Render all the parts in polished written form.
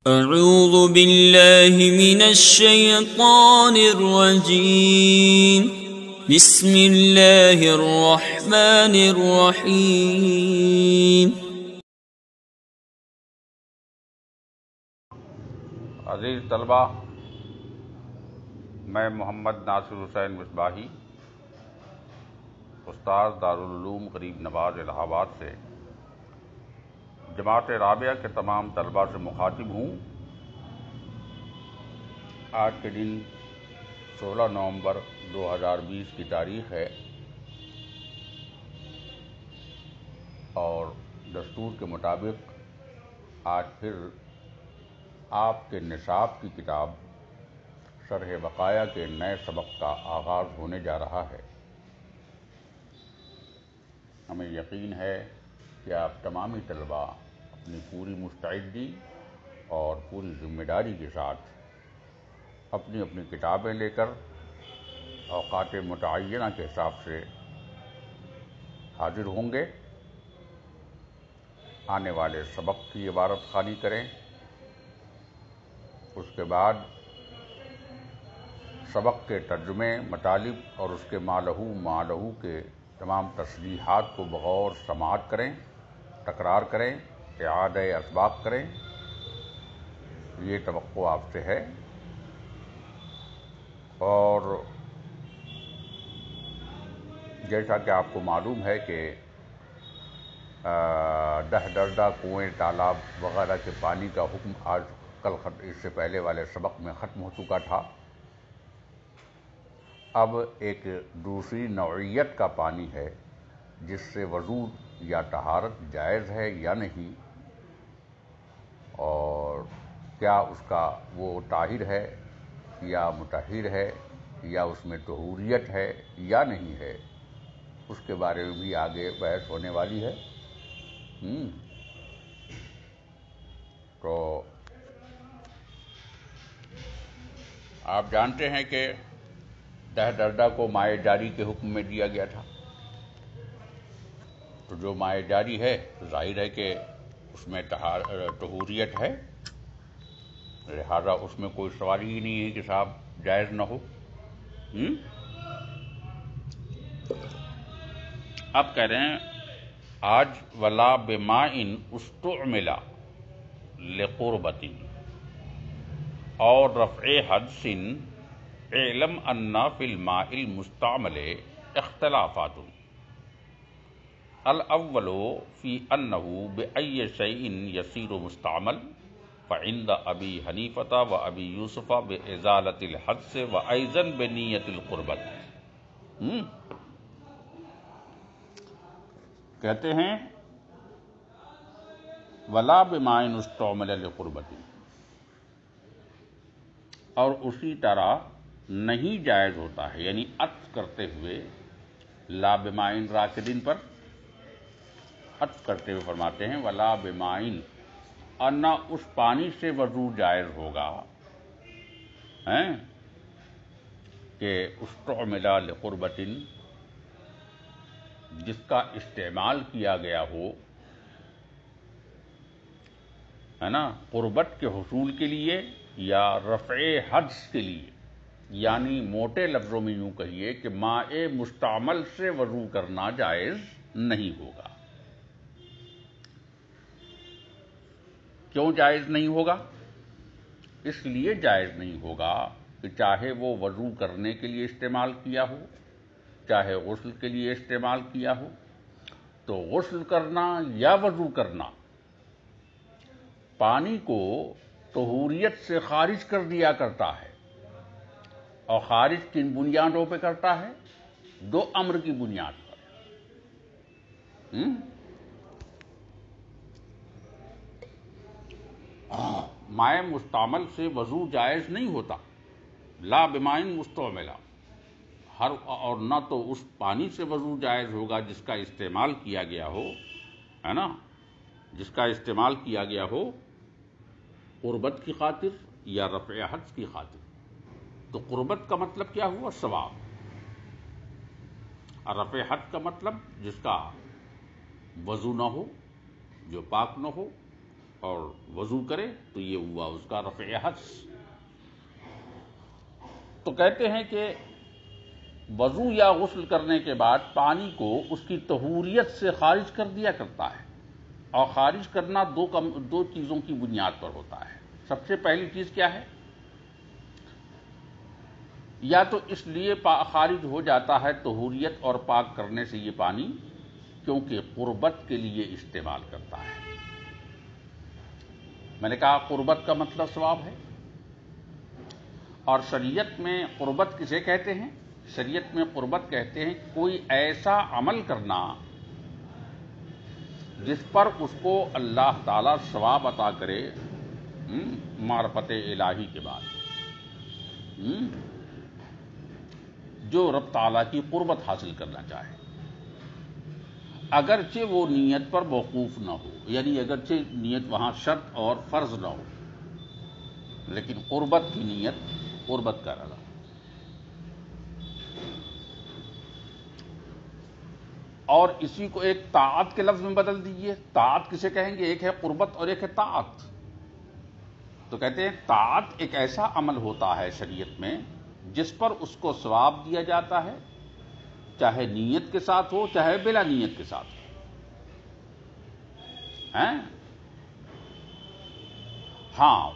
اعوذ باللہ من الشیطان الرجیم بسم اللہ الرحمن الرحیم۔ عزیز طلبہ، میں محمد ناصر حسین مصباحی، استاد دارالعلوم غریب نواز الہ آباد سے جماعت رابعہ کے تمام طلبہ سے مخاطب ہوں۔ آج کے دن 16 نومبر 2020 کی تاریخ ہے اور دستور کے مطابق آج پھر آپ کے نصاب کی کتاب شرح بقایا کے نئے سبق کا آغاز ہونے جا رہا ہے۔ ہمیں یقین ہے کہ آپ تمامی طلباء اپنی پوری مستعدی اور پوری ذمہ داری کے ساتھ اپنی اپنی کتابیں لے کر اوقات متعینہ کے حساب سے حاضر ہوں گے۔ آنے والے سبق کی عبارت خوانی کریں، اس کے بعد سبق کے ترجمے، مطالب اور اس کے مالہو کے تمام تصریحات کو بغور سماعت کریں، تکرار کریں، اعادہ اسباق کریں، یہ توقع آپ سے ہے۔ اور جیسا کہ آپ کو معلوم ہے کہ 10 دردہ کنویں، تالاب وغیرہ کے پانی کا حکم آج کل اس سے پہلے والے سبق میں ختم ہو چکا تھا۔ اب ایک دوسری نوعیت کا پانی ہے جس سے وضو یا طہارت جائز ہے یا نہیں، اور کیا اس کا وہ طاہر ہے یا مطہر ہے یا اس میں طہوریت ہے یا نہیں ہے، اس کے بارے میں بھی آگے بحث ہونے والی ہے۔ تو آپ جانتے ہیں کہ 10 دردہ کو مائع جاری کے حکم میں دیا گیا تھا، تو جو مائع جاری ہے ظاہر ہے کہ اس میں طہوریت ہے، لہذا اس میں کوئی سوال ہی نہیں ہے کہ صاحب جائز نہ ہو۔ اب کہہ رہے ہیں آج ولا بماء استعمل لقربۃ اور رفع حدث اعلم ان فی الماء المستعمل اختلافات الاول فی انہ بأی شیء یصیر مستعمل فعند ابی حنیفۃ و ابی یوسف بازالۃ الحدث و ایضا بنیۃ القربۃ۔ کہتے ہیں ولا بماء استعمل لقربۃ، اور اسی طرح نہیں جائز ہوتا ہے، یعنی عطف کرتے ہوئے لا بماء را کے دن پر عطف کرتے ہوئے فرماتے ہیں ولا بماء، اور نہ اس پانی سے وضو جائز ہوگا کہ استعمل لقربۃ، جس کا استعمال کیا گیا ہو ہے نا قربت کے حصول کے لیے یا رفع حدث کے لیے، یعنی موٹے لفظوں میں یوں کہیے کہ ماء مستعمل سے وضو کرنا جائز نہیں ہوگا۔ کیوں جائز نہیں ہوگا؟ اس لیے جائز نہیں ہوگا کہ چاہے وہ وضو کرنے کے لیے استعمال کیا ہو، چاہے غسل کے لیے استعمال کیا ہو، تو غسل کرنا یا وضو کرنا پانی کو طہوریت سے خارج کر دیا کرتا ہے، اور خارج کن بنیادوں پہ کرتا ہے؟ 2 امر کی بنیاد پر۔ مائع مستعمل سے وضو جائز نہیں ہوتا، لا بماء مستعملہ، اور نہ تو اس پانی سے وضو جائز ہوگا جس کا استعمال کیا گیا ہو، ہے نا، جس کا استعمال کیا گیا ہو قربت کی خاطر یا رفع حدث کی خاطر۔ تو قربت کا مطلب کیا ہوا؟ ثواب، اور رفع حدث کا مطلب جس کا وضو نہ ہو، جو پاک نہ ہو، اور وضو کرے تو یہ ہوا اس کا رفع حدث۔ تو کہتے ہیں کہ وضو یا غسل کرنے کے بعد پانی کو اس کی طہوریت سے خارج کر دیا کرتا ہے، اور خارج کرنا دو چیزوں کی بنیاد پر ہوتا ہے۔ سب سے پہلی چیز کیا ہے؟ یا تو اس لیے خارج ہو جاتا ہے طہوریت اور پاک کرنے سے یہ پانی، کیونکہ قربت کے لیے استعمال کرتا ہے۔ میں نے کہا قربت کا مطلب ثواب ہے، اور شریعت میں قربت کسے کہتے ہیں؟ شریعت میں قربت کہتے ہیں کوئی ایسا عمل کرنا جس پر اس کو اللہ تعالی ثواب عطا کرے معرفت الہی کے بعد، جو رب تعالیٰ کی قربت حاصل کرنا چاہے، اگرچہ وہ نیت پر موقوف نہ ہو، یعنی اگرچہ نیت وہاں شرط اور فرض نہ ہو، لیکن قربت کی نیت، قربت کا ارادہ۔ اور اسی کو ایک طاعت کے لفظ میں بدل دیجئے۔ طاعت کسے کہیں گے؟ ایک ہے قربت اور ایک ہے طاعت۔ تو کہتے ہیں طاعت ایک ایسا عمل ہوتا ہے شریعت میں جس پر اس کو ثواب دیا جاتا ہے، چاہے نیت کے ساتھ ہو چاہے بلا نیت کے ساتھ ہو۔ ہاں،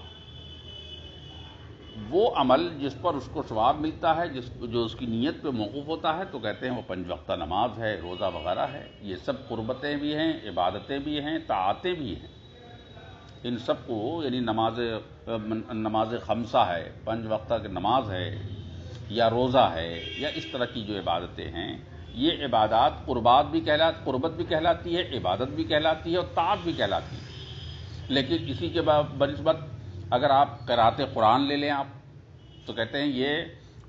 وہ عمل جس پر اس کو ثواب ملتا ہے، جو اس کی نیت پہ موقوف ہوتا ہے، تو کہتے ہیں وہ 5 وقتہ نماز ہے، روزہ وغیرہ ہے۔ یہ سب قربتیں بھی ہیں، عبادتیں بھی ہیں، طاعتیں بھی ہیں۔ ان سب کو، یعنی نماز خمسہ ہے، 5 وقتہ کی نماز ہے، یا روزہ ہے، یا اس طرح کی جو عبادتیں ہیں، یہ عبادات قربت بھی کہلاتی ہے، عبادت بھی کہلاتی ہے، اور طاعت بھی کہلاتی ہے۔ لیکن اسی کے بنسبت اگر آپ قرأت قرآن لے لیں آپ، تو کہتے ہیں یہ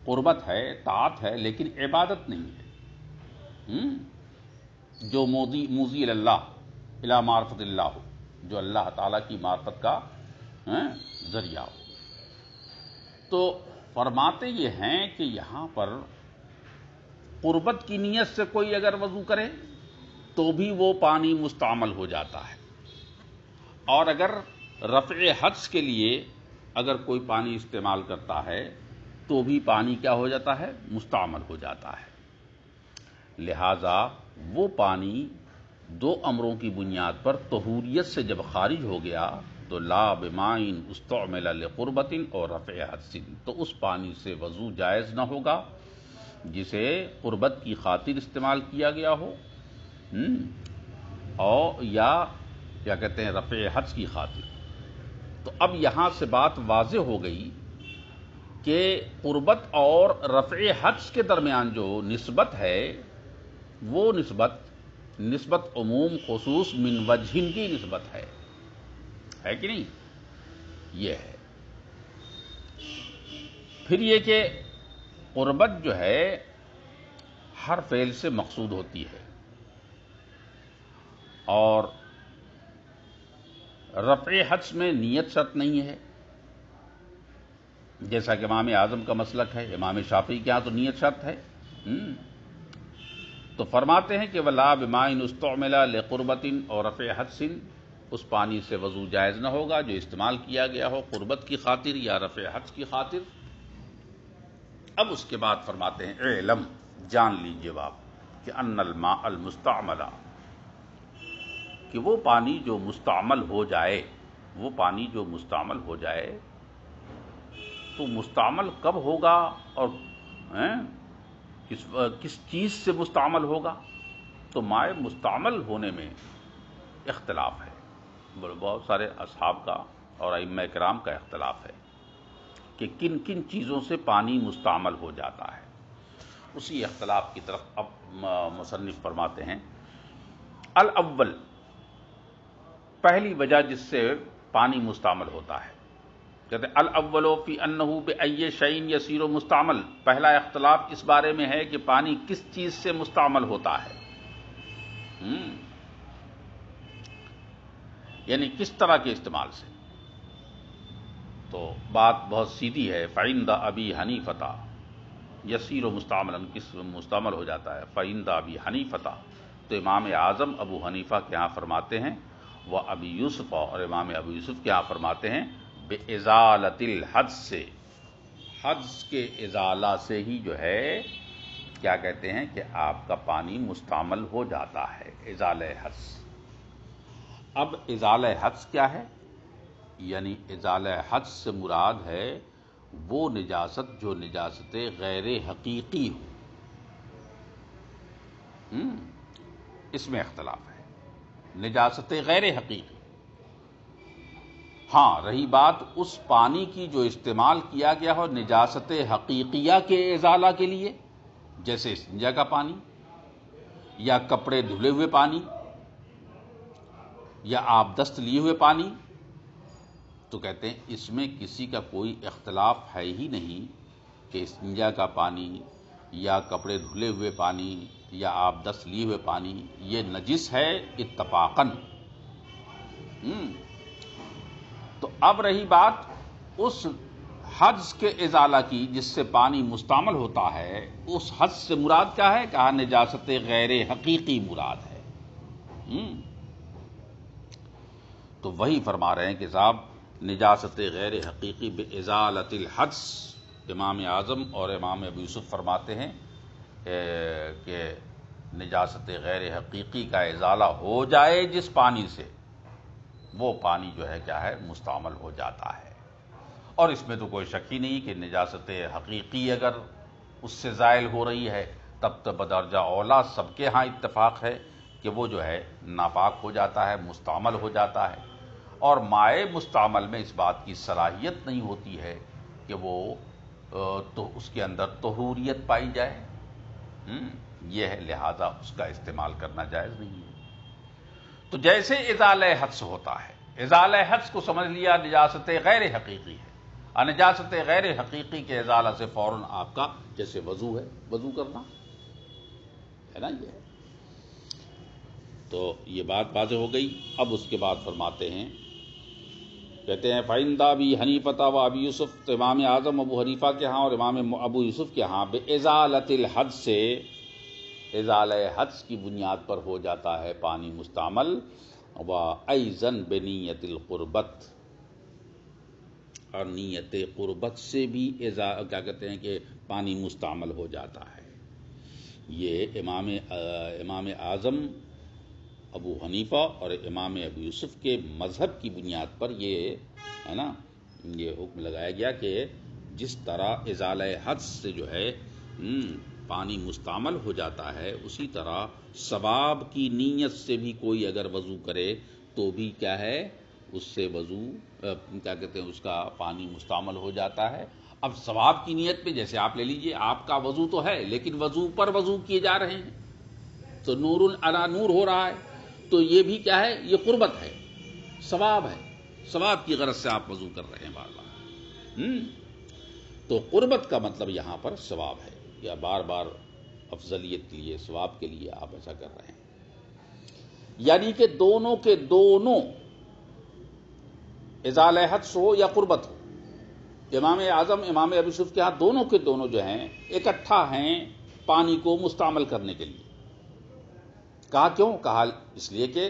قربت ہے، طاعت ہے، لیکن عبادت نہیں ہے۔ جو موزی اللہ الی معرفت اللہ ہو، جو اللہ تعالیٰ کی معرفت کا ذریعہ ہو۔ تو فرماتے یہ ہیں کہ یہاں پر قربت کی نیت سے کوئی اگر وضو کرے تو بھی وہ پانی مستعمل ہو جاتا ہے، اور اگر رفع حدث کے لیے اگر کوئی پانی استعمال کرتا ہے تو بھی پانی کیا ہو جاتا ہے؟ مستعمل ہو جاتا ہے۔ لہذا وہ پانی 2 امروں کی بنیاد پر طہوریت سے جب خارج ہو گیا تو لا بمائن استعمل لقربت اور رفع حدث، تو اس پانی سے وضو جائز نہ ہوگا جسے قربت کی خاطر استعمال کیا گیا ہو، اور یا کیا کہتے ہیں رفع حدث کی خاطر۔ تو اب یہاں سے بات واضح ہو گئی کہ قربت اور رفع حدث کے درمیان جو نسبت ہے، وہ نسبت عموم خصوص من وجہن کی نسبت ہے کہ نہیں؟ یہ ہے۔ پھر یہ کہ قربت جو ہے ہر فعل سے مقصود ہوتی ہے، اور رفع حدث میں نیت شرط نہیں ہے، جیسا کہ امام اعظم کا مسلک ہے، امام شافعی کے ہاں تو نیت شرط ہے۔ تو فرماتے ہیں کہ ولا بماء استعمل لقربت اور رفع حدث، اس پانی سے وضو جائز نہ ہوگا جو استعمال کیا گیا ہو قربت کی خاطر یا رفع حدث کی خاطر۔ اب اس کے بعد فرماتے ہیں اعلم، جان لیجئے آپ کہ ان الماء المستعمل، کہ وہ پانی جو مستعمل ہو جائے، وہ پانی جو مستعمل ہو جائے تو مستعمل کب ہوگا اور کس چیز سے مستعمل ہوگا؟ تو مائع مستعمل ہونے میں اختلاف ہے، بہت سارے اصحاب کا اور ائمہ کرام کا اختلاف ہے کہ کن کن چیزوں سے پانی مستعمل ہو جاتا ہے۔ اسی اختلاف کی طرف اب مصنف فرماتے ہیں الاول، پہلی وجہ جس سے پانی مستعمل ہوتا ہے، کہتے ہیں الاول فی انہ بأی شیء یصیر مستعمل، پہلا اختلاف اس بارے میں ہے کہ پانی کس چیز سے مستعمل ہوتا ہے، یعنی کس طرح کے استعمال سے۔ تو بات بہت سیدھی ہے، فعند ابی حنیفہ یصیر مستعملا، کس مستعمل ہو جاتا ہے؟ فعند ابی حنیفہ، تو امام اعظم ابو حنیفہ کے ہاں فرماتے ہیں وہ ابی یوسف اور امام ابو یوسف کیا فرماتے ہیں بِإِزَالَةِ الْحَدْثِ سے، حدث کے ازالہ سے ہی جو ہے کیا کہتے ہیں کہ آپ کا پانی مستعمل ہو جاتا ہے، ازالہ حدث۔ اب ازالہ حدث کیا ہے؟ یعنی ازالہ حدث سے مراد ہے وہ نجاست جو نجاست غیر حقیقی ہو۔ اس میں اختلاف ہے، نجاست غیر حقیقی۔ ہاں رہی بات اس پانی کی جو استعمال کیا گیا ہو نجاست حقیقیہ کے ازالہ کے لیے، جیسے استنجا کا پانی یا کپڑے دھلے ہوئے پانی یا آب دست لیے ہوئے پانی، تو کہتے ہیں اس میں کسی کا کوئی اختلاف ہے ہی نہیں کہ استنجا کا پانی یا کپڑے دھلے ہوئے پانی یا آب دست لیے ہوئے پانی یہ نجس ہے اتفاقاً۔ تو اب رہی بات اس حدث کے ازالہ کی جس سے پانی مستعمل ہوتا ہے، اس حدث سے مراد کیا ہے؟ کہا نجاست غیر حقیقی مراد ہے۔ تو وہی فرما رہے ہیں کہ صاحب نجاست غیر حقیقی بِإِزَالَةِ الْحَدْثِ، امام اعظم اور امام ابو یوسف فرماتے ہیں کہ نجاست غیر حقیقی کا ازالہ ہو جائے جس پانی سے، وہ پانی جو ہے کیا ہے مستعمل ہو جاتا ہے۔ اور اس میں تو کوئی شک ہی نہیں کہ نجاست حقیقی اگر اس سے زائل ہو رہی ہے تب تو بدرجہ اولا سب کے ہاں اتفاق ہے کہ وہ جو ہے ناپاک ہو جاتا ہے، مستعمل ہو جاتا ہے۔ اور مائع مستعمل میں اس بات کی صلاحیت نہیں ہوتی ہے کہ وہ تو اس کے اندر طہوریت پائی جائے، یہ ہے، لہذا اس کا استعمال کرنا جائز نہیں ہے۔ تو جیسے ازالہ حدث ہوتا ہے، ازالہ حدث کو سمجھ لیا نجاست غیر حقیقی ہے، اور نجاست غیر حقیقی کے ازالہ سے فوراً آپ کا جیسے وضو ہے، وضو کرنا ہے نا یہ۔ تو یہ بات واضح ہو گئی۔ اب اس کے بعد فرماتے ہیں، کہتے ہیں فَإِنْ دَابِي حَنِيفَةَ وَأَبِي یوسف، تو امام اعظم ابو حنیفہ کے ہاں اور امام ابو یوسف کے ہاں بِإِزَالَةِ الْحَدْثِ سے ازالہ حدث کی بنیاد پر ہو جاتا ہے پانی مستعمل، وَأَيْضًا بِنِيَّةِ الْقُرْبَةِ، اور نیت قربت سے بھی کیا کہتے ہیں کہ پانی مستعمل ہو جاتا ہے۔ یہ امام اعظم ابو حنیفہ اور امام ابو یوسف کے مذہب کی بنیاد پر یہ ہے نا یہ حکم لگایا گیا کہ جس طرح ازالہ حدث سے جو ہے پانی مستعمل ہو جاتا ہے، اسی طرح ثواب کی نیت سے بھی کوئی اگر وضو کرے تو بھی کیا ہے اس سے وضو کیا کہتے ہیں اس کا پانی مستعمل ہو جاتا ہے۔ اب ثواب کی نیت پہ جیسے آپ لے لیجئے، آپ کا وضو تو ہے لیکن وضو پر وضو کیے جا رہے ہیں تو نور علی نور ہو رہا ہے، تو یہ بھی کیا ہے، یہ قربت ہے، ثواب ہے، ثواب کی غرض سے آپ وضو کر رہے ہیں بار بار۔ تو قربت کا مطلب یہاں پر ثواب ہے، یا بار بار افضلیت کے لیے، ثواب کے لیے آپ ایسا کر رہے ہیں۔ یعنی کہ دونوں کے دونوں ازالہ حدث ہو یا قربت ہو، امام اعظم امام ابو یوسف کے ہاں دونوں کے دونوں جو ہیں اکٹھا ہیں پانی کو مستعمل کرنے کے لیے۔ کہا کیوں؟ کہا اس لیے کہ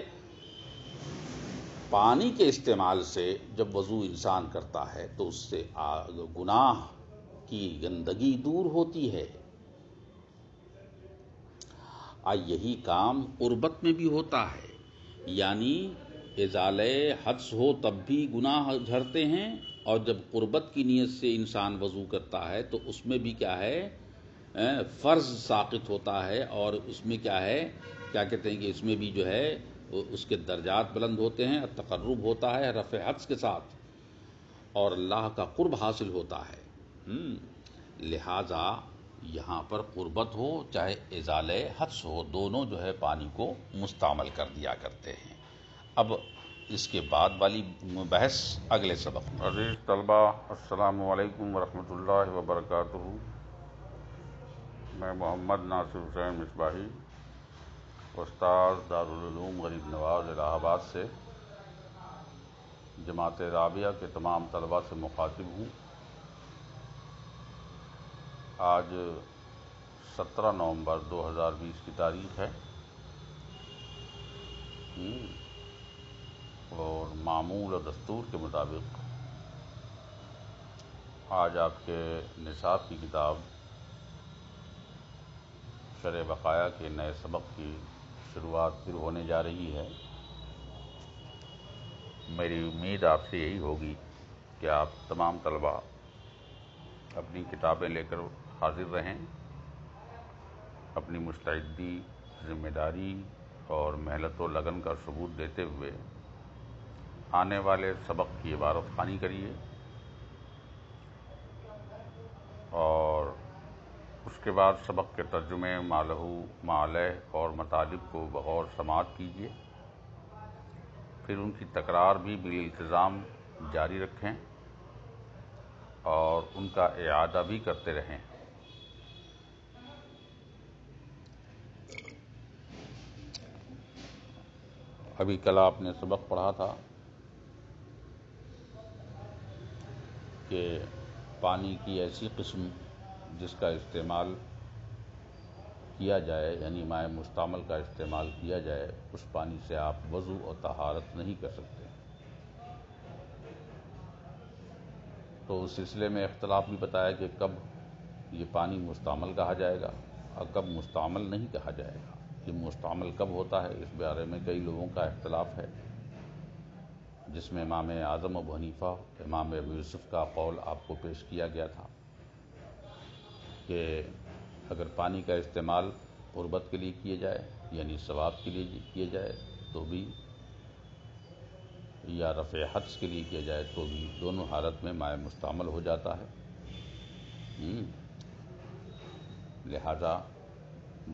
پانی کے استعمال سے جب وضو انسان کرتا ہے تو اس سے گناہ کی گندگی دور ہوتی ہے۔ یہی کام قربت میں بھی ہوتا ہے، یعنی ازالہ حدث ہو تب بھی گناہ جھڑتے ہیں، اور جب قربت کی نیت سے انسان وضو کرتا ہے تو اس میں بھی کیا ہے فرض ساقط ہوتا ہے، اور اس میں کیا ہے کیا کہتے ہیں کہ اس میں بھی جو ہے اس کے درجات بلند ہوتے ہیں، تقرب ہوتا ہے رفع حدث کے ساتھ، اور اللہ کا قرب حاصل ہوتا ہے۔ لہذا یہاں پر قربت ہو چاہے ازالہ حدث ہو، دونوں جو ہے پانی کو مستعمل کر دیا کرتے ہیں۔ اب اس کے بعد والی بحث اگلے سبق میں۔ عزیز طلبہ، السلام علیکم ورحمۃ اللہ وبرکاتہ۔ میں محمد ناصر حسین مصباحی، استاد دارالعلوم غریب نواز الہ آباد سے جماعت رابعہ کے تمام طلبہ سے مخاطب ہوں۔ آج 17 نومبر 2020 کی تاریخ ہے۔ اور معمول و دستور کے مطابق آج آپ کے نصاب کی کتاب شرح بقایا کے نئے سبق کی شروعات پھر ہونے جا رہی ہے۔ میری امید آپ سے یہی ہوگی کہ آپ تمام طلباء اپنی کتابیں لے کر حاضر رہیں، اپنی مستعدی، ذمہ داری اور محنت و لگن کا ثبوت دیتے ہوئے آنے والے سبق کی عبارت خوانی کریے اور اس کے بعد سبق کے ترجمے، مالہو، مالہ اور مطالب کو بغور سماعت کیجیے، پھر ان کی تکرار بھی بالالتزام جاری رکھیں اور ان کا اعادہ بھی کرتے رہیں۔ ابھی کل آپ نے سبق پڑھا تھا کہ پانی کی ایسی قسم جس کا استعمال کیا جائے، یعنی مائع مستعمل کا استعمال کیا جائے، اس پانی سے آپ وضو اور طہارت نہیں کر سکتے۔ تو اس سلسلے میں اختلاف بھی بتایا کہ کب یہ پانی مستعمل کہا جائے گا اور کب مستعمل نہیں کہا جائے گا۔ یہ مستعمل کب ہوتا ہے، اس بارے میں کئی لوگوں کا اختلاف ہے، جس میں امام اعظم ابو حنیفہ، امام ابو یوسف کا قول آپ کو پیش کیا گیا تھا کہ اگر پانی کا استعمال قربت کے لیے کیا جائے، یعنی ثواب کے لیے کیا جائے تو بھی، یا رفع حدث کے لیے کیا جائے تو بھی، دونوں حالت میں مائع مستعمل ہو جاتا ہے۔ لہذا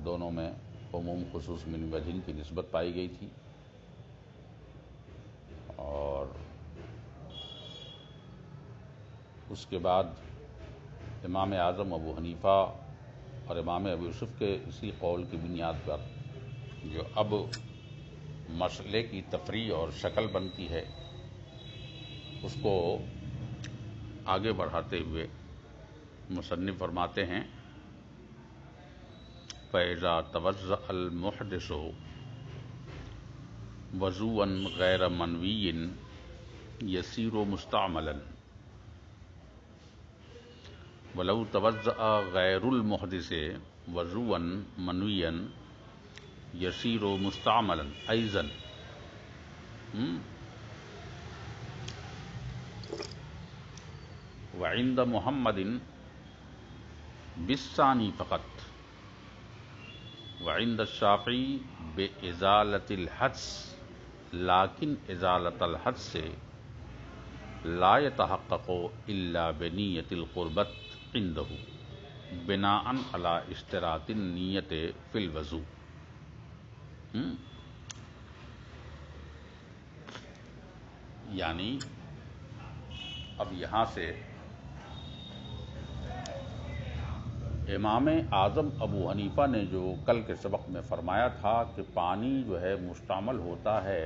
دونوں میں عموم خصوص من وجہ کی نسبت پائی گئی تھی، اور اس کے بعد امام اعظم ابو حنیفہ اور امام ابو یوسف کے اسی قول کی بنیاد پر جو اب مسئلے کی تفریع اور شکل بنتی ہے، اس کو آگے بڑھاتے ہوئے مصنف فرماتے ہیں فَإِذَا تَوَضَّأَ الْمُحْدِثُ وضوءً غیر منوی یسیر مستعملا ولو توضأ غیر المحدث وضوءً منویا یسیر مستعملا ایضا۔ وعند محمد بالثانی فقط، وعند الشافعی بإزالة الحدث، لیکن ازالة الحدث سے لا يتحقق الا بنیت القربت عنده بناء على اشتراط النیت فی الوضوء۔ یعنی اب یہاں سے امام اعظم ابو حنیفہ نے جو کل کے سبق میں فرمایا تھا کہ پانی جو ہے مستعمل ہوتا ہے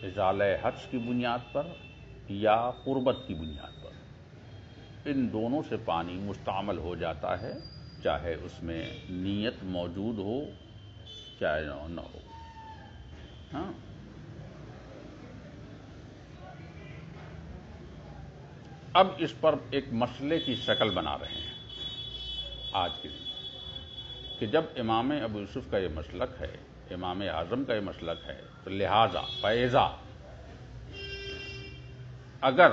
ازالہ حدث کی بنیاد پر یا قربت کی بنیاد پر، ان دونوں سے پانی مستعمل ہو جاتا ہے، چاہے اس میں نیت موجود ہو چاہے نہ ہو۔ ہاں، اب اس پر ایک مسئلے کی شکل بنا رہے ہیں آج کے دن، کہ جب امام ابو یوسف کا یہ مسلک ہے، امام اعظم کا یہ مسلک ہے، تو لہذا فیضا اگر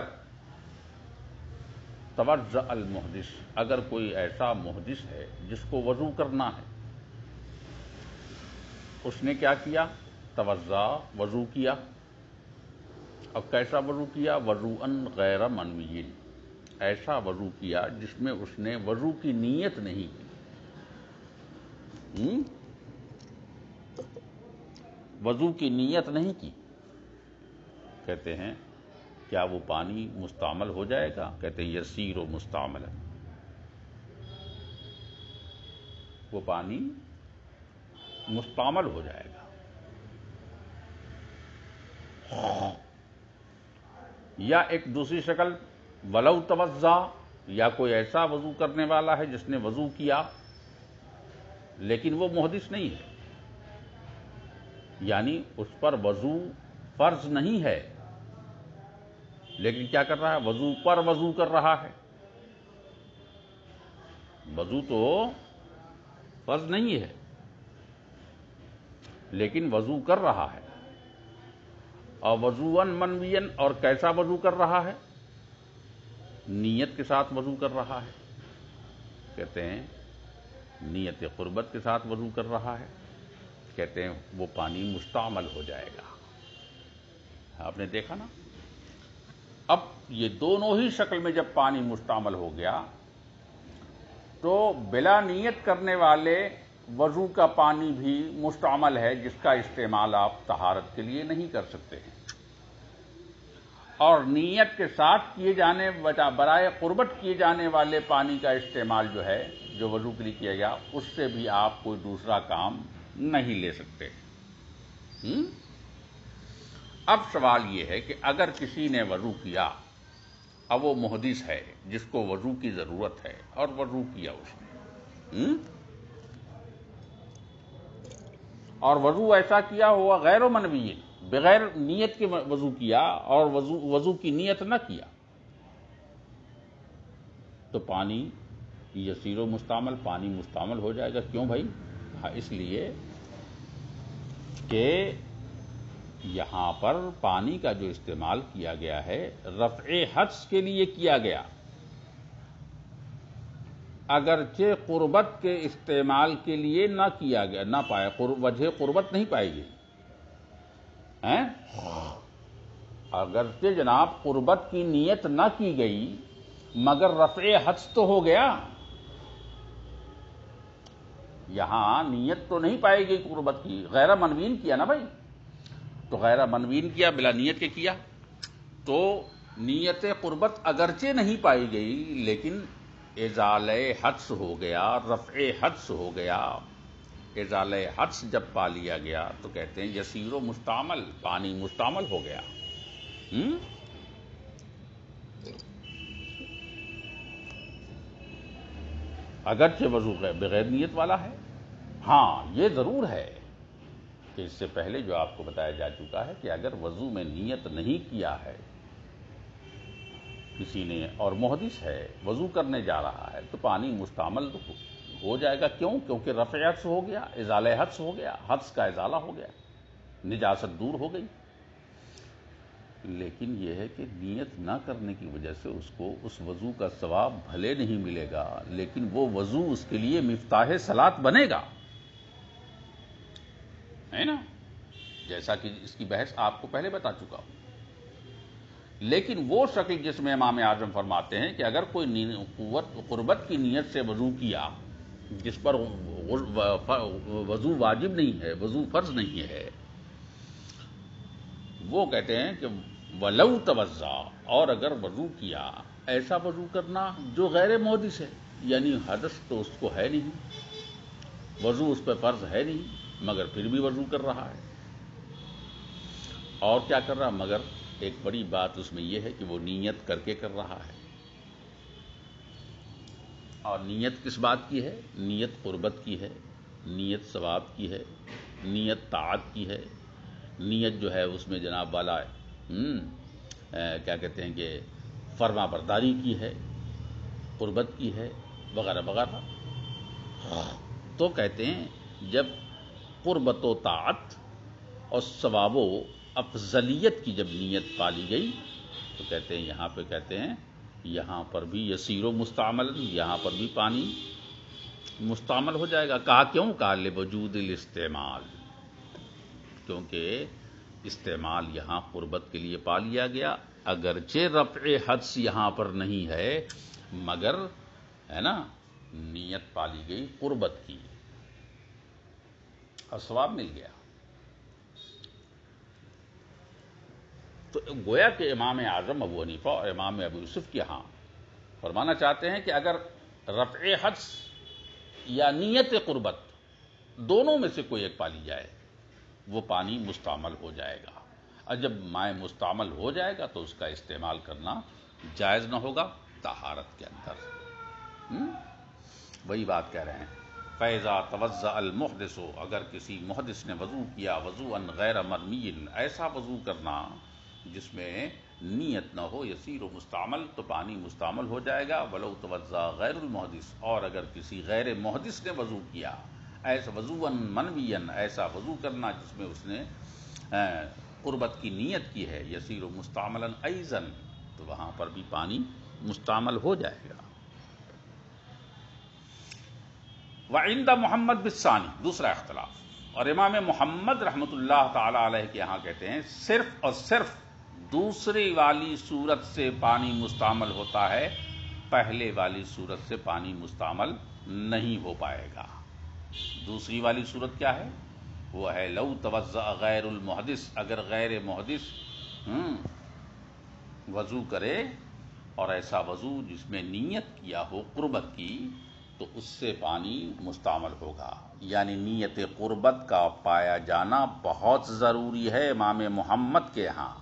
توضأ المحدث، اگر کوئی ایسا محدث ہے جس کو وضو کرنا ہے، اس نے کیا کیا؟ توضأ، وضو کیا، اب کیسا وضو کیا؟ وضوءً غیر منوی، ایسا وضو کیا جس میں اس نے وضو کی نیت نہیں کی، وضو کی نیت نہیں کی، کہتے ہیں کیا وہ پانی مستعمل ہو جائے گا؟ کہتے ہیں یسیر و مستعمل، وہ پانی مستعمل ہو جائے گا۔ یا ایک دوسری شکل ولو توضا، یا کوئی ایسا وضو کرنے والا ہے جس نے وضو کیا لیکن وہ محدث نہیں ہے، یعنی اس پر وضو فرض نہیں ہے، لیکن کیا کر رہا ہے؟ وضو پر وضو کر رہا ہے۔ وضو تو فرض نہیں ہے، لیکن وضو کر رہا ہے۔ اور وضوءً منویًا، اور کیسا وضو کر رہا ہے؟ نیت کے ساتھ وضو کر رہا ہے۔ کہتے ہیں نیت قربت کے ساتھ وضو کر رہا ہے، کہتے ہیں وہ پانی مستعمل ہو جائے گا۔ آپ نے دیکھا نا، اب یہ دونوں ہی شکل میں جب پانی مستعمل ہو گیا تو بلا نیت کرنے والے وضو کا پانی بھی مستعمل ہے، جس کا استعمال آپ طہارت کے لیے نہیں کر سکتے ہیں۔ اور نیت کے ساتھ کیے جانے برائے قربت کیے جانے والے پانی کا استعمال جو ہے، جو وضو کے لیے کیا گیا، اس سے بھی آپ کوئی دوسرا کام نہیں لے سکتے۔ اب سوال یہ ہے کہ اگر کسی نے وضو کیا، اب وہ محدث ہے جس کو وضو کی ضرورت ہے، اور وضو کیا اس نے، اور وضو ایسا کیا ہوا غیر منوی، بغیر نیت کے وضو کیا، اور وضو کی نیت نہ کیا، تو پانی یسیر و مستعمل، پانی مستعمل ہو جائے گا۔ کیوں بھائی؟ اس لیے کہ یہاں پر پانی کا جو استعمال کیا گیا ہے رفع حدث کے لیے کیا گیا، اگرچہ قربت کے استعمال کے لیے نہ کیا گیا، نہ پائے، وجہ قربت نہیں پائی گئی، اگرچہ جناب قربت کی نیت نہ کی گئی، مگر رفع حدث تو ہو گیا۔ یہاں نیت تو نہیں پائی گئی قربت کی، غیر منوین کیا نا بھائی، تو غیر منوین کیا، بلا نیت کے کیا، تو نیت قربت اگرچہ نہیں پائی گئی، لیکن ازالہ حدث ہو گیا، رفع حدث ہو گیا۔ ازالہ حدث جب پا لیا گیا تو کہتے ہیں یسیر و مستعمل، پانی مستعمل ہو گیا۔ اگرچہ وضو بغیر نیت والا ہے، ہاں یہ ضرور ہے کہ اس سے پہلے جو آپ کو بتایا جا چکا ہے کہ اگر وضو میں نیت نہیں کیا ہے کسی نے، اور محدث ہے، وضو کرنے جا رہا ہے، تو پانی مستعمل ہو جائے گا۔ کیوں؟ کیونکہ رفع حدث ہو گیا، ازالہ حدث ہو گیا، حدث کا ازالہ ہو گیا، نجاست دور ہو گئی۔ لیکن یہ ہے کہ نیت نہ کرنے کی وجہ سے اس کو اس وضو کا ثواب بھلے نہیں ملے گا، لیکن وہ وضو اس کے لیے مفتاح صلاۃ بنے گا، ہے نا؟ جیسا کہ اس کی بحث آپ کو پہلے بتا چکا ہوں۔ لیکن وہ شکل جس میں امام اعظم فرماتے ہیں کہ اگر کوئی قربت کی نیت سے وضو کیا، جس پر وضو واجب نہیں ہے، وضو فرض نہیں ہے، وہ کہتے ہیں کہ وَلَوْ تَوَضَّأَ، اور اگر وضو کیا، ایسا وضو کرنا جو غیر محدث ہے، یعنی حدث تو اس کو ہے نہیں، وضو اس پہ فرض ہے نہیں، مگر پھر بھی وضو کر رہا ہے۔ اور کیا کر رہا؟ مگر ایک بڑی بات اس میں یہ ہے کہ وہ نیت کر کے کر رہا ہے۔ اور نیت کس بات کی ہے؟ نیت قربت کی ہے، نیت ثواب کی ہے، نیت طاعت کی ہے، نیت جو ہے اس میں جناب والا کیا کہتے ہیں کہ فرما برداری کی ہے، قربت کی ہے، وغیرہ وغیرہ۔ تو کہتے ہیں جب قربت و طاعت اور ثواب و افضلیت کی جب نیت پالی گئی تو کہتے ہیں یہاں پہ کہتے ہیں یہاں پر بھی یسیر و مستعمل، یہاں پر بھی پانی مستعمل ہو جائے گا۔ کہا کیوں؟ کہا لوجود الاستعمال، کیونکہ استعمال یہاں قربت کے لیے پا لیا گیا، اگرچہ رفع حدث یہاں پر نہیں ہے، مگر ہے نا نیت پالی گئی قربت کی، اور ثواب مل گیا۔ تو گویا کہ امام اعظم ابو حنیفہ اور امام ابو یوسف کے ہاں فرمانا چاہتے ہیں کہ اگر رفع حدث یا نیت قربت دونوں میں سے کوئی ایک پالی جائے، وہ پانی مستعمل ہو جائے گا، اور جب مائع مستعمل ہو جائے گا تو اس کا استعمال کرنا جائز نہ ہوگا طہارت کے اندر۔ وہی بات کہہ رہے ہیں فَإِذَا تَوَضَّأَ الْمُحْدِثُ، اگر کسی محدث نے وضو کیا، وضوءً غیر مرمی، ایسا وضو کرنا جس میں نیت نہ ہو، یسیر و مستعمل، تو پانی مستعمل ہو جائے گا. وَلَوْ تَوَضَّأَ غیر المحدث، اور اگر کسی غیر محدث نے وضو کیا، ایسا وضوءً منویًا، ایسا وضو کرنا جس میں اس نے قربت کی نیت کی ہے، یسیر و مستعملاً ایضاً، تو وہاں پر بھی پانی مستعمل ہو جائے گا. وعند محمد بالثانی، دوسرا اختلاف، اور امام محمد رحمۃ اللہ تعالی علیہ کے یہاں کہتے ہیں صرف اور صرف دوسری والی صورت سے پانی مستعمل ہوتا ہے، پہلے والی صورت سے پانی مستعمل نہیں ہو پائے گا. دوسری والی صورت کیا ہے؟ وہ ہے لو توضأ غیر المحدث، اگر غیر محدث وضو کرے، اور ایسا وضو جس میں نیت کیا ہو قربت کی، تو اس سے پانی مستعمل ہوگا. یعنی نیت قربت کا پایا جانا بہت ضروری ہے امام محمد کے ہاں،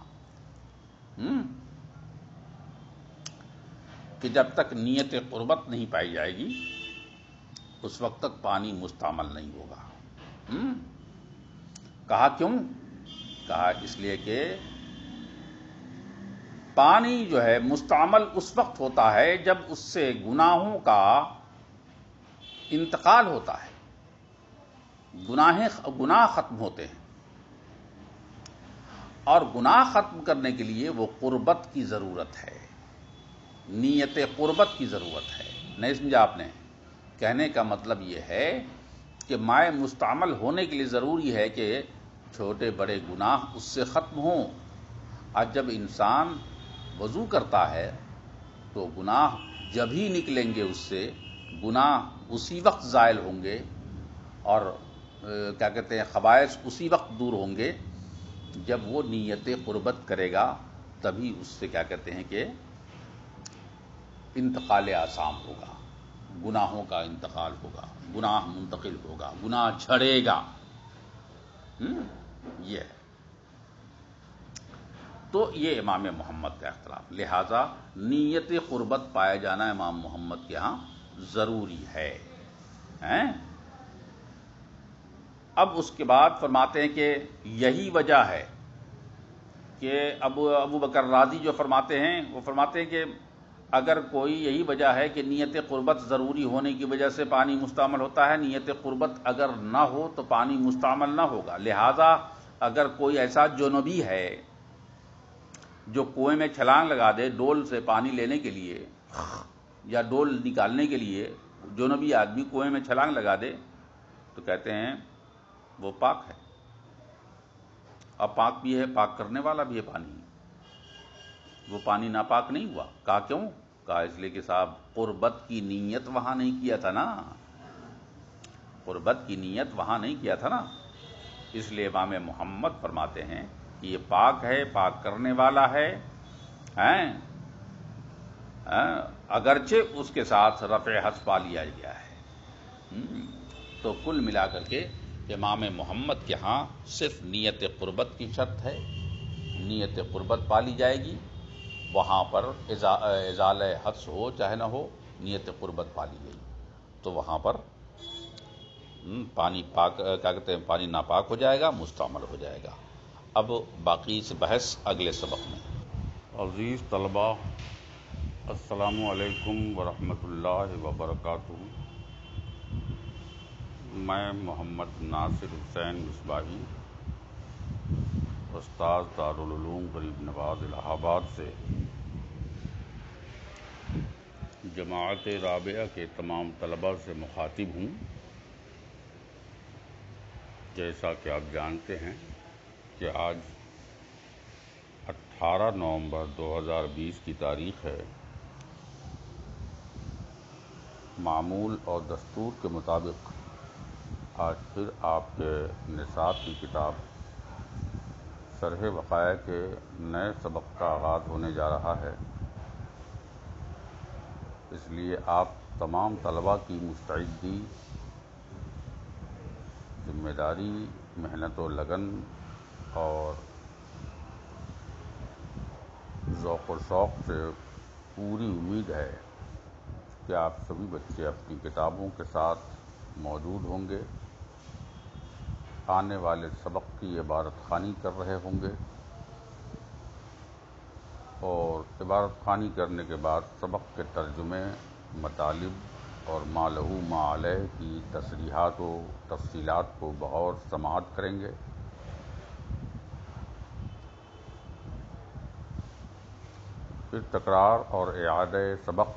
کہ جب تک نیت قربت نہیں پائی جائے گی اس وقت تک پانی مستعمل نہیں ہوگا. کہا کیوں؟ کہا اس لیے کہ پانی جو ہے مستعمل اس وقت ہوتا ہے جب اس سے گناہوں کا انتقال ہوتا ہے، گناہ ختم ہوتے ہیں، اور گناہ ختم کرنے کے لیے وہ قربت کی ضرورت ہے، نیت قربت کی ضرورت ہے. نہیں سمجھا آپ نے؟ کہنے کا مطلب یہ ہے کہ مائع مستعمل ہونے کے لیے ضروری ہے کہ چھوٹے بڑے گناہ اس سے ختم ہوں. آج جب انسان وضو کرتا ہے تو گناہ جب ہی نکلیں گے، اس سے گناہ اسی وقت زائل ہوں گے، اور کیا کہتے ہیں خبائث اسی وقت دور ہوں گے جب وہ نیت قربت کرے گا. تبھی اس سے کیا کہتے ہیں کہ انتقال آثام ہوگا، گناہوں کا انتقال ہوگا، گناہ منتقل ہوگا، گناہ جھڑے گا. یہ ہے. تو یہ امام محمد کا اختلاف. لہذا نیت قربت پایا جانا امام محمد کے ہاں ضروری ہے. اب اس کے بعد فرماتے ہیں کہ یہی وجہ ہے کہ ابو بکر رازی جو فرماتے ہیں، وہ فرماتے ہیں کہ اگر کوئی یہی وجہ ہے کہ نیت قربت ضروری ہونے کی وجہ سے پانی مستعمل ہوتا ہے، نیت قربت اگر نہ ہو تو پانی مستعمل نہ ہوگا. لہذا اگر کوئی ایسا جنوبی ہے جو کنویں میں چھلانگ لگا دے ڈول سے پانی لینے کے لیے یا ڈول نکالنے کے لیے، جنوبی آدمی کنویں میں چھلانگ لگا دے، تو کہتے ہیں وہ پاک ہے. اب پاک بھی ہے، پاک کرنے والا بھی ہے پانی، وہ پانی ناپاک نہیں ہوا. کہا کیوں؟ کہا اس لیے کہ صاحب قربت کی نیت وہاں نہیں کیا تھا نا، قربت کی نیت وہاں نہیں کیا تھا نا. اس لیے امام محمد فرماتے ہیں کہ یہ پاک ہے، پاک کرنے والا ہے، اگرچہ اس کے ساتھ رفع حدث پا لیا گیا ہے. تو کل ملا کر کے امام محمد کے ہاں صرف نیت قربت کی شرط ہے، نیت قربت پالی جائے گی، وہاں پر ازالہ حدث ہو چاہے نہ ہو، نیت قربت پالی گئی تو وہاں پر پانی پاک، کیا کہتے ہیں، پانی ناپاک ہو جائے گا، مستعمل ہو جائے گا. اب باقی سے بحث اگلے سبق میں. عزیز طلباء، السلام علیکم ورحمۃ اللہ وبرکاتہ. میں محمد ناصر حسین مصباحی، استاد دارالعلوم غریب نواز الہ آباد سے جماعت رابعہ کے تمام طلباء سے مخاطب ہوں. جیسا کہ آپ جانتے ہیں کہ آج 18 نومبر 2020 کی تاریخ ہے. معمول اور دستور کے مطابق آج پھر آپ کے نصاب کی کتاب شرح وقائع کے نئے سبق کا آغاز ہونے جا رہا ہے. اس لیے آپ تمام طلباء کی مستعدی، ذمہ داری، محنت و لگن اور ذوق و شوق سے پوری امید ہے کہ آپ سبھی بچے اپنی کتابوں کے ساتھ موجود ہوں گے، آنے والے سبق کی عبارت خوانی کر رہے ہوں گے، اور عبارت خوانی کرنے کے بعد سبق کے ترجمے، مطالب اور ما لہو ما علیہ کی تصریحات و تفصیلات کو بغور سماعت کریں گے۔ پھر تکرار اور اعادہ سبق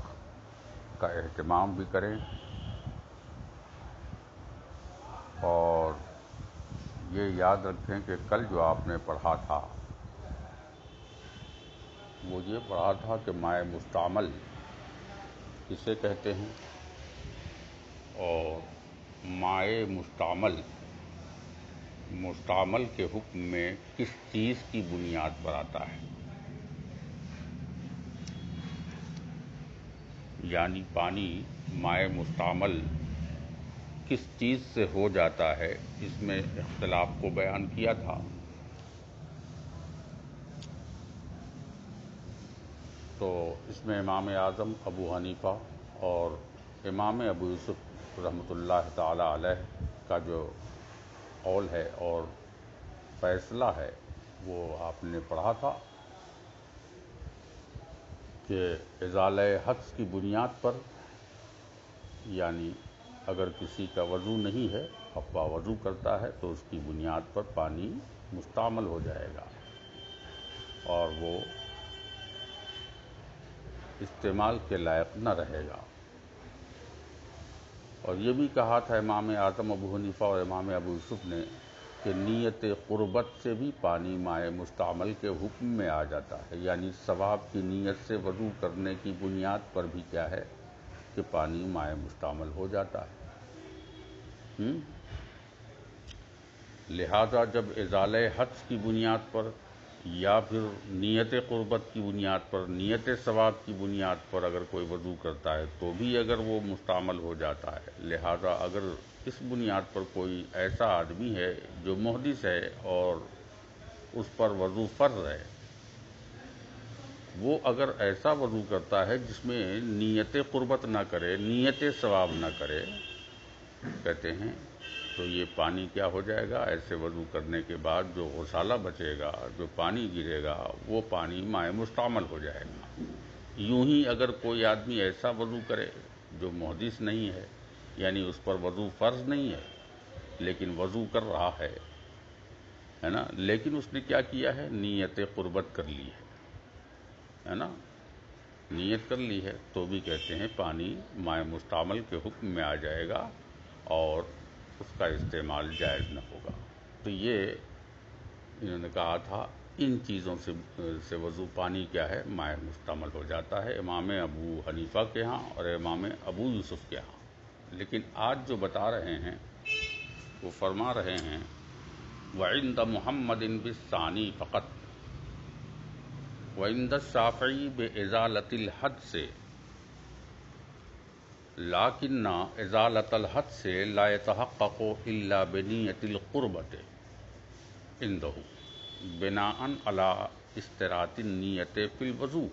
کا اہتمام بھی کریں، اور یہ یاد رکھیں کہ کل جو آپ نے پڑھا تھا وہ یہ پڑھا تھا کہ مائع مستعمل کسے کہتے ہیں، اور مائع مستعمل کے حکم میں کس چیز کی بنیاد پر آتا ہے، یعنی پانی مائع مستعمل کس چیز سے ہو جاتا ہے، اس میں اختلاف کو بیان کیا تھا۔ تو اس میں امام اعظم ابو حنیفہ اور امام ابو یوسف رحمۃ اللہ تعالی علیہ کا جو قول ہے اور فیصلہ ہے وہ آپ نے پڑھا تھا کہ ازالہ حدث کی بنیاد پر، یعنی اگر کسی کا وضو نہیں ہے اب وضو کرتا ہے تو اس کی بنیاد پر پانی مستعمل ہو جائے گا اور وہ استعمال کے لائق نہ رہے گا۔ اور یہ بھی کہا تھا امام اعظم ابو حنیفہ اور امام ابو یوسف نے کہ نیت قربت سے بھی پانی مائع مستعمل کے حکم میں آ جاتا ہے، یعنی ثواب کی نیت سے وضو کرنے کی بنیاد پر بھی کیا ہے کہ پانی مائع مستعمل ہو جاتا ہے۔ لہذا جب ازالہ حدث کی بنیاد پر یا پھر نیت قربت کی بنیاد پر، نیت ثواب کی بنیاد پر اگر کوئی وضو کرتا ہے تو بھی اگر وہ مستعمل ہو جاتا ہے، لہذا اگر اس بنیاد پر کوئی ایسا آدمی ہے جو محدث ہے اور اس پر وضو فرض ہے، وہ اگر ایسا وضو کرتا ہے جس میں نیت قربت نہ کرے، نیت ثواب نہ کرے، کہتے ہیں تو یہ پانی کیا ہو جائے گا، ایسے وضو کرنے کے بعد جو غسالہ بچے گا، جو پانی گرے گا، وہ پانی مائع مستعمل ہو جائے گا۔ یوں ہی اگر کوئی آدمی ایسا وضو کرے جو محدث نہیں ہے، یعنی اس پر وضو فرض نہیں ہے لیکن وضو کر رہا ہے نا، لیکن اس نے کیا کیا ہے، نیت قربت کر لی ہے نا، نیت کر لی ہے، تو بھی کہتے ہیں پانی مائع مستعمل کے حکم میں آ جائے گا اور اس کا استعمال جائز نہ ہوگا۔ تو یہ انہوں نے کہا تھا ان چیزوں سے وضو پانی کیا ہے، مائع مستعمل ہو جاتا ہے امام ابو حنیفہ کے ہاں اور امام ابو یوسف کے ہاں۔ لیکن آج جو بتا رہے ہیں وہ فرما رہے ہیں وعند محمد بالثانی فقط وعند الشافعی بازالۃ الحد سے، لیکن ازالۃ الحد سے لا يتحقق الا بنیت القربۃ عنده بناء على اشتراط النیت فی الوضوء،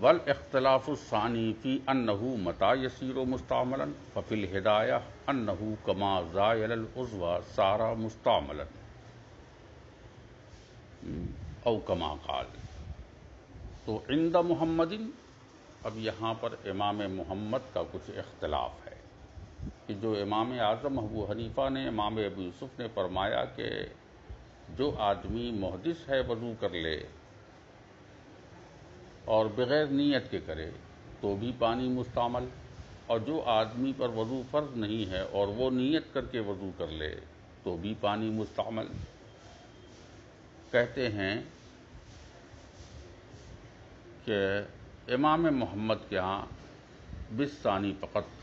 والاختلاف الثانی فی انہ متى یصیر مستعملا ففی الہدایہ انہ کما زایل العضو صار مستعملا او کما قال۔ تو عند محمد، اب یہاں پر امام محمد کا کچھ اختلاف ہے کہ جو امام اعظم ابو حنیفہ نے، امام ابو یوسف نے فرمایا کہ جو آدمی محدث ہے وضو کر لے اور بغیر نیت کے کرے تو بھی پانی مستعمل، اور جو آدمی پر وضو فرض نہیں ہے اور وہ نیت کر کے وضو کر لے تو بھی پانی مستعمل۔ کہتے ہیں کہ امام محمد کے ہاں بالثانی فقط،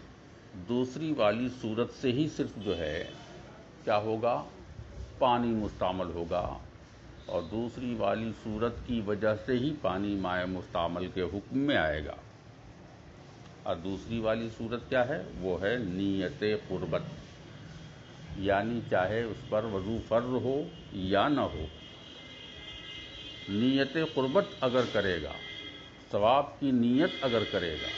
دوسری والی صورت سے ہی صرف جو ہے کیا ہوگا، پانی مستعمل ہوگا، اور دوسری والی صورت کی وجہ سے ہی پانی مائع مستعمل کے حکم میں آئے گا۔ اور دوسری والی صورت کیا ہے، وہ ہے نیت قربت، یعنی چاہے اس پر وضو فرض ہو یا نہ ہو، نیت قربت اگر کرے گا، ثواب کی نیت اگر کرے گا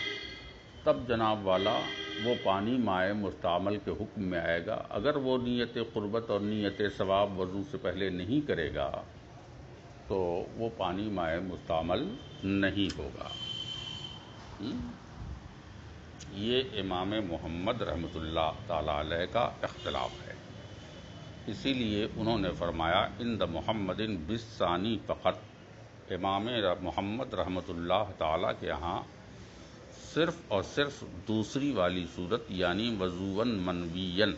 تب جناب والا وہ پانی مائع مستعمل کے حکم میں آئے گا۔ اگر وہ نیت قربت اور نیت ثواب وضو سے پہلے نہیں کرے گا تو وہ پانی مائع مستعمل نہیں ہوگا۔ یہ امام محمد رحمۃ اللہ تعالی علیہ کا اختلاف ہے۔ اسی لیے انہوں نے فرمایا عند محمد بالثانی فقط، امام محمد رحمۃ اللہ تعالی کے ہاں صرف اور صرف دوسری والی صورت یعنی وضوءً منویًا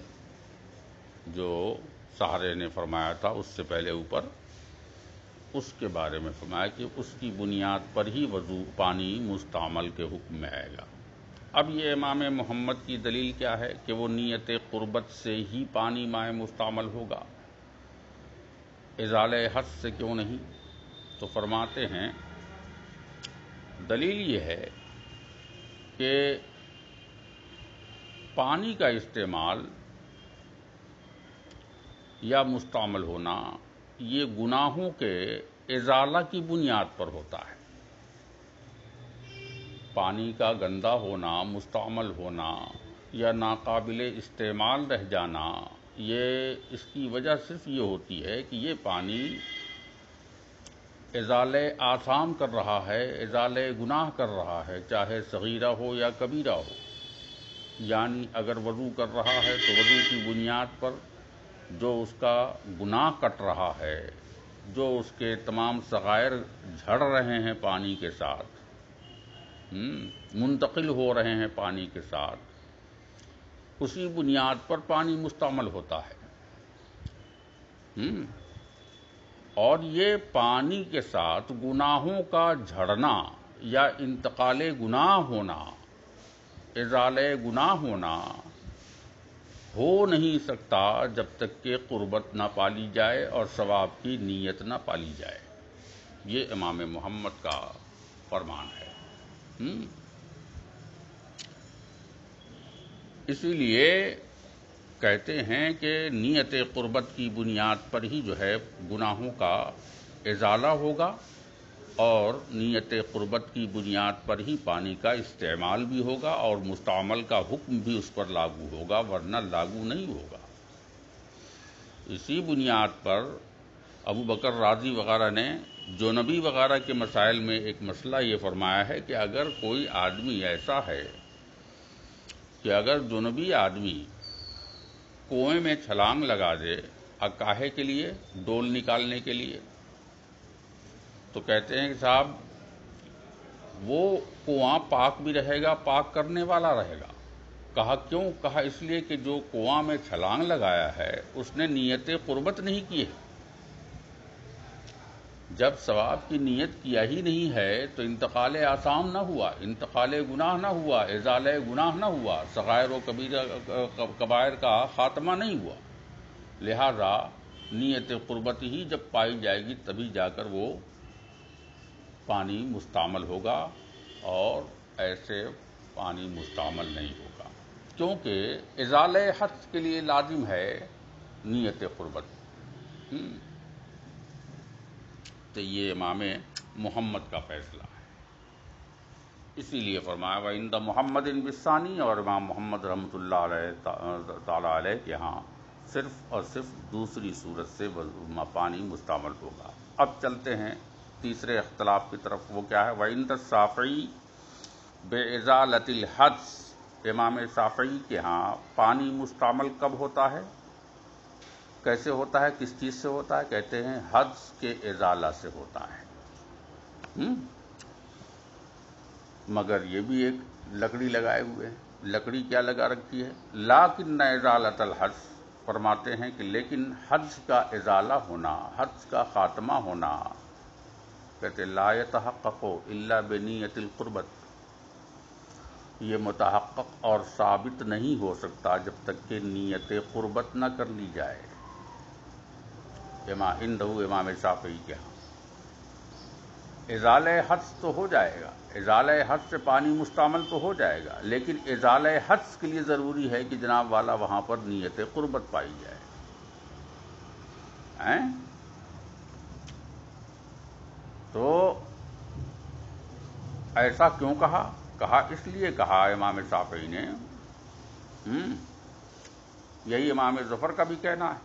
جو سہرے نے فرمایا تھا اس سے پہلے اوپر، اس کے بارے میں فرمایا کہ اس کی بنیاد پر ہی وضو پانی مستعمل کے حکم میں آئے گا۔ اب یہ امام محمد کی دلیل کیا ہے کہ وہ نیت قربت سے ہی پانی مائع مستعمل ہوگا، ازالہ حدث سے کیوں نہیں؟ تو فرماتے ہیں دلیل یہ ہے کہ پانی کا استعمال یا مستعمل ہونا یہ گناہوں کے ازالہ کی بنیاد پر ہوتا ہے۔ پانی کا گندا ہونا، مستعمل ہونا یا ناقابل استعمال رہ جانا، یہ اس کی وجہ صرف یہ ہوتی ہے کہ یہ پانی ازالہ آثام کر رہا ہے، ازالہ گناہ کر رہا ہے، چاہے صغیرہ ہو یا کبیرہ ہو۔ یعنی اگر وضو کر رہا ہے تو وضو کی بنیاد پر جو اس کا گناہ کٹ رہا ہے، جو اس کے تمام صغائر جھڑ رہے ہیں پانی کے ساتھ، منتقل ہو رہے ہیں پانی کے ساتھ، اسی بنیاد پر پانی مستعمل ہوتا ہے۔ اور یہ پانی کے ساتھ گناہوں کا جھڑنا یا انتقال گناہ ہونا، ازالہ گناہ ہونا ہو نہیں سکتا جب تک کہ قربت نہ پالی جائے اور ثواب کی نیت نہ پالی جائے۔ یہ امام محمد کا فرمان ہے۔ اسی لیے کہتے ہیں کہ نیت قربت کی بنیاد پر ہی جو ہے گناہوں کا ازالہ ہوگا، اور نیت قربت کی بنیاد پر ہی پانی کا استعمال بھی ہوگا اور مستعمل کا حکم بھی اس پر لاگو ہوگا، ورنہ لاگو نہیں ہوگا۔ اسی بنیاد پر ابو بکر رازی وغیرہ نے جونبی وغیرہ کے مسائل میں ایک مسئلہ یہ فرمایا ہے کہ اگر کوئی آدمی ایسا ہے کہ اگر جونبی آدمی کنویں میں چھلانگ لگا دے، کاہے کے لیے؟ ڈول نکالنے کے لیے، تو کہتے ہیں کہ صاحب وہ کنواں پاک بھی رہے گا، پاک کرنے والا رہے گا۔ کہا کیوں؟ کہا اس لیے کہ جو کنواں میں چھلانگ لگایا ہے اس نے نیت قربت نہیں کی ہے۔ جب ثواب کی نیت کیا ہی نہیں ہے تو انتقال آثام نہ ہوا، انتقال گناہ نہ ہوا، ازالہ گناہ نہ ہوا، صغائر و کبائر کا خاتمہ نہیں ہوا۔ لہذا نیت قربت ہی جب پائی جائے گی تبھی جا کر وہ پانی مستعمل ہوگا، اور ایسے پانی مستعمل نہیں ہوگا، کیونکہ ازالہ حدث کے لیے لازم ہے نیت قربت۔ تو یہ امام محمد کا فیصلہ ہے۔ اسی لیے فرمایا وعند محمد بالثانی، اور امام محمد رحمۃ اللہ علیہ تعالی علیہ کے ہاں صرف اور صرف دوسری صورت سے پانی مستعمل ہوگا۔ اب چلتے ہیں تیسرے اختلاف کی طرف، وہ کیا ہے؟ وعند الشافعی بازالۃ الحدث، امام شافعی کے ہاں پانی مستعمل کب ہوتا ہے، کیسے ہوتا ہے، کس چیز سے ہوتا ہے؟ کہتے ہیں حدث کے ازالہ سے ہوتا ہے۔ مگر یہ بھی ایک لکڑی لگائے ہوئے ہیں، لکڑی کیا لگا رکھی ہے؟ لیکن ازالۃ الحدث، فرماتے ہیں کہ لیکن حدث کا ازالہ ہونا، حدث کا خاتمہ ہونا، کہتے لا يتحقق الا بنیت القربت، یہ متحقق اور ثابت نہیں ہو سکتا جب تک کہ نیت قربت نہ کر لی جائے۔ امام شافعی کے ہاں ازالہ حدث تو ہو جائے گا، ازالہ حدث سے پانی مستعمل تو ہو جائے گا، لیکن ازالہ حدث کے لیے ضروری ہے کہ جناب والا وہاں پر نیت قربت پائی جائے۔ تو ایسا کیوں کہا؟ کہا اس لیے کہا امام شافعی نے، یہی امام ظفر کا بھی کہنا ہے،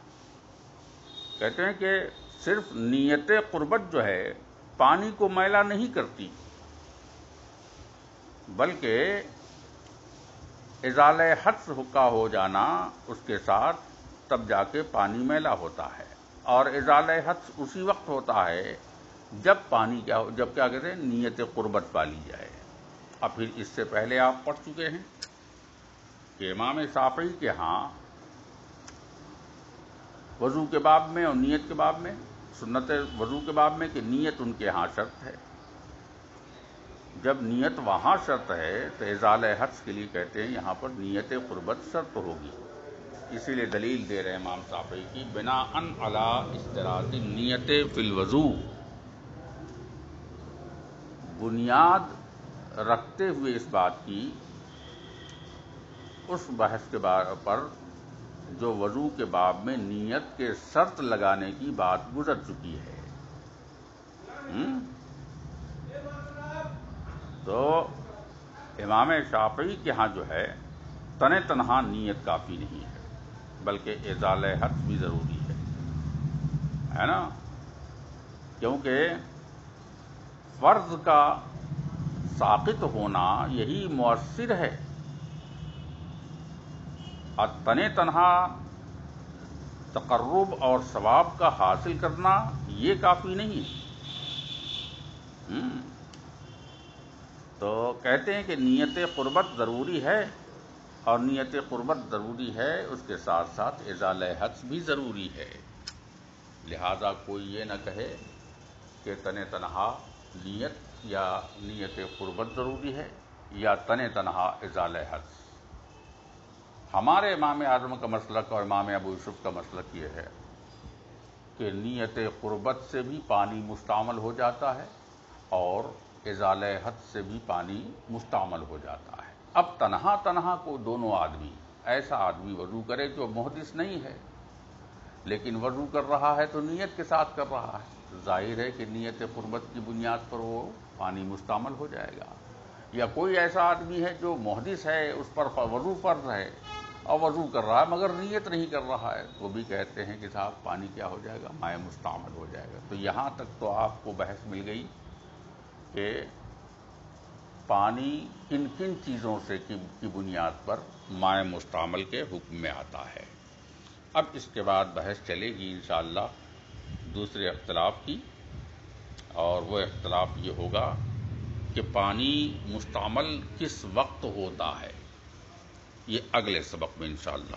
کہتے ہیں کہ صرف نیت قربت جو ہے پانی کو میلا نہیں کرتی، بلکہ ازالہ حدث کا ہو جانا اس کے ساتھ تب جا کے پانی میلا ہوتا ہے، اور ازالہ حدث اسی وقت ہوتا ہے جب پانی جب کیا کہتے ہیں نیت قربت پالی جائے۔ اب پھر اس سے پہلے آپ پڑھ چکے ہیں کہ امام شافعی کے ہاں وضو کے باب میں اور نیت کے باب میں، سنت وضو کے باب میں کہ نیت ان کے ہاں شرط ہے، جب نیت وہاں شرط ہے تو ازالہ حدث کے لیے کہتے ہیں یہاں پر نیت قربت شرط ہوگی۔ اسی لیے دلیل دے رہے امام شافعی کی بناءً علی اشتراط النیت فی الوضو، بنیاد رکھتے ہوئے اس بات کی اس بحث کے بارے پر جو وضو کے باب میں نیت کے شرط لگانے کی بات گزر چکی ہے۔ تو امام شافعی کے ہاں جو ہے تنہا نیت کافی نہیں ہے، بلکہ ازالہ حدث بھی ضروری ہے نا، کیونکہ فرض کا ساقط ہونا یہی مؤثر ہے، اور تنہا تقرب اور ثواب کا حاصل کرنا یہ کافی نہیں ہے۔ تو کہتے ہیں کہ نیت قربت ضروری ہے، اور نیت قربت ضروری ہے اس کے ساتھ ساتھ ازالہ حدث بھی ضروری ہے، لہذا کوئی یہ نہ کہے کہ تنہا نیت یا نیت قربت ضروری ہے یا تنہا ازالہ حدث۔ ہمارے امام اعظم کا مسلک اور امام ابو یوسف کا مسلک یہ ہے کہ نیت قربت سے بھی پانی مستعمل ہو جاتا ہے اور ازالہ حدث سے بھی پانی مستعمل ہو جاتا ہے۔ اب تنہا کو دونوں آدمی، ایسا آدمی وضو کرے جو محدث نہیں ہے لیکن وضو کر رہا ہے تو نیت کے ساتھ کر رہا ہے، ظاہر ہے کہ نیت قربت کی بنیاد پر وہ پانی مستعمل ہو جائے گا۔ یا کوئی ایسا آدمی ہے جو محدث ہے، اس پر وضو فرض ہے اور وضو کر رہا ہے مگر نیت نہیں کر رہا ہے، وہ بھی کہتے ہیں کہ صاحب پانی کیا ہو جائے گا، مائع مستعمل ہو جائے گا۔ تو یہاں تک تو آپ کو بحث مل گئی کہ پانی کن کن چیزوں سے کی بنیاد پر مائع مستعمل کے حکم میں آتا ہے۔ اب اس کے بعد بحث چلے گی انشاءاللہ دوسرے اختلاف کی، اور وہ اختلاف یہ ہوگا کہ پانی مستعمل کس وقت ہوتا ہے، یہ اگلے سبق میں انشاءاللہ